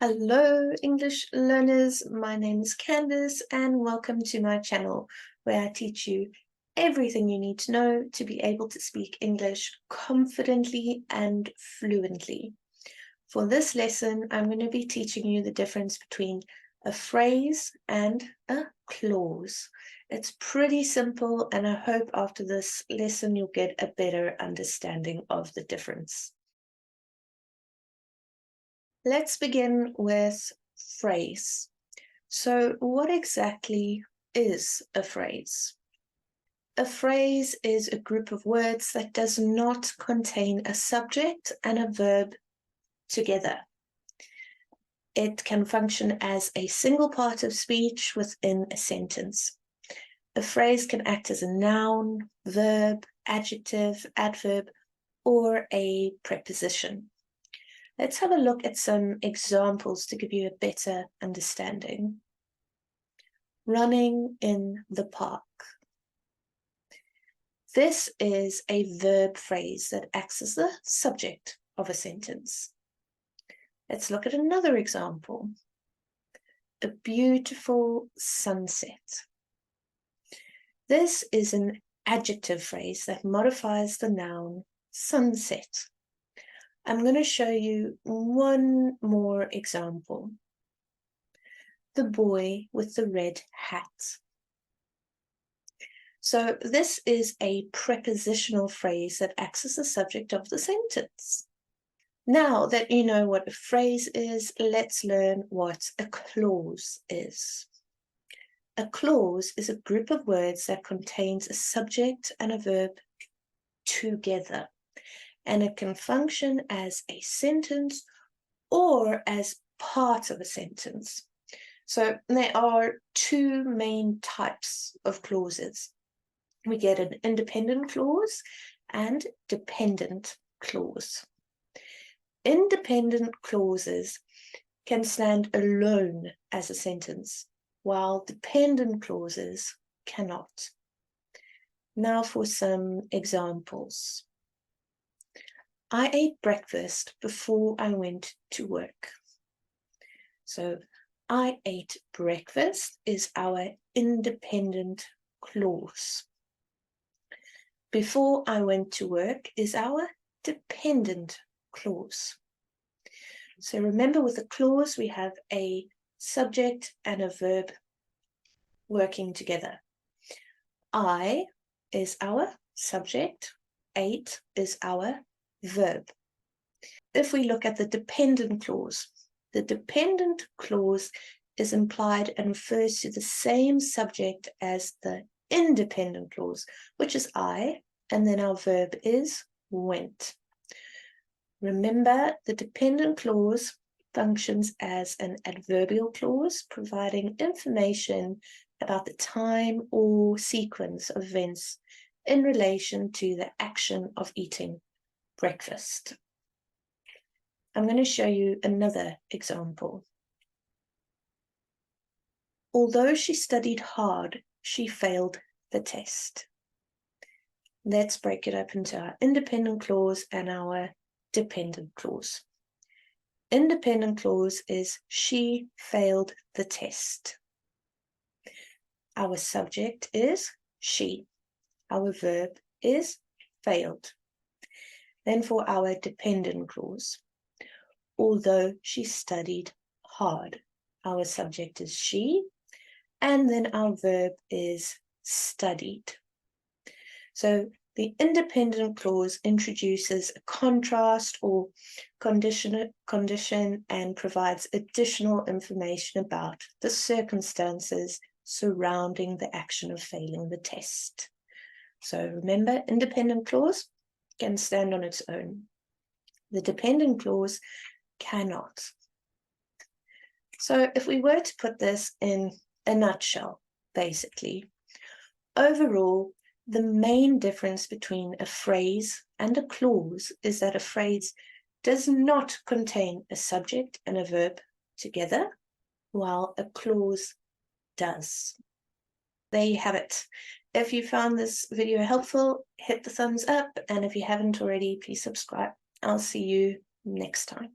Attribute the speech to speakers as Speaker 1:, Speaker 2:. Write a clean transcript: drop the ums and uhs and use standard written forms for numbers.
Speaker 1: Hello, English learners. My name is Candice, and welcome to my channel where I teach you everything you need to know to be able to speak English confidently and fluently. For this lesson, I'm going to be teaching you the difference between a phrase and a clause. It's pretty simple, and I hope after this lesson you'll get a better understanding of the difference. Let's begin with phrase. So what exactly is a phrase? A phrase is a group of words that does not contain a subject and a verb together. It can function as a single part of speech within a sentence. A phrase can act as a noun, verb, adjective, adverb, or a preposition. Let's have a look at some examples to give you a better understanding. Running in the park. This is a verb phrase that acts as the subject of a sentence. Let's look at another example. A beautiful sunset. This is an adjective phrase that modifies the noun sunset. I'm going to show you one more example. The boy with the red hat. So this is a prepositional phrase that acts as the subject of the sentence. Now that you know what a phrase is, let's learn what a clause is. A clause is a group of words that contains a subject and a verb together, and it can function as a sentence or as part of a sentence. So there are two main types of clauses. We get an independent clause and dependent clause. Independent clauses can stand alone as a sentence, while dependent clauses cannot. Now for some examples. I ate breakfast before I went to work. So I ate breakfast is our independent clause. Before I went to work is our dependent clause. So remember, with a clause we have a subject and a verb working together. I is our subject, ate is our verb. If we look at the dependent clause is implied and refers to the same subject as the independent clause, which is I, and then our verb is went. Remember, the dependent clause functions as an adverbial clause, providing information about the time or sequence of events in relation to the action of eating breakfast. I'm going to show you another example. Although she studied hard, she failed the test. Let's break it up into our independent clause and our dependent clause. Independent clause is she failed the test. Our subject is she. Our verb is failed. Then for our dependent clause, although she studied hard, our subject is she, and then our verb is studied. So the independent clause introduces a contrast or condition and provides additional information about the circumstances surrounding the action of failing the test. So remember, independent clause can stand on its own. The dependent clause cannot. So if we were to put this in a nutshell, basically, overall, the main difference between a phrase and a clause is that a phrase does not contain a subject and a verb together, while a clause does. There you have it. If you found this video helpful, hit the thumbs up, and if you haven't already, please subscribe. I'll see you next time.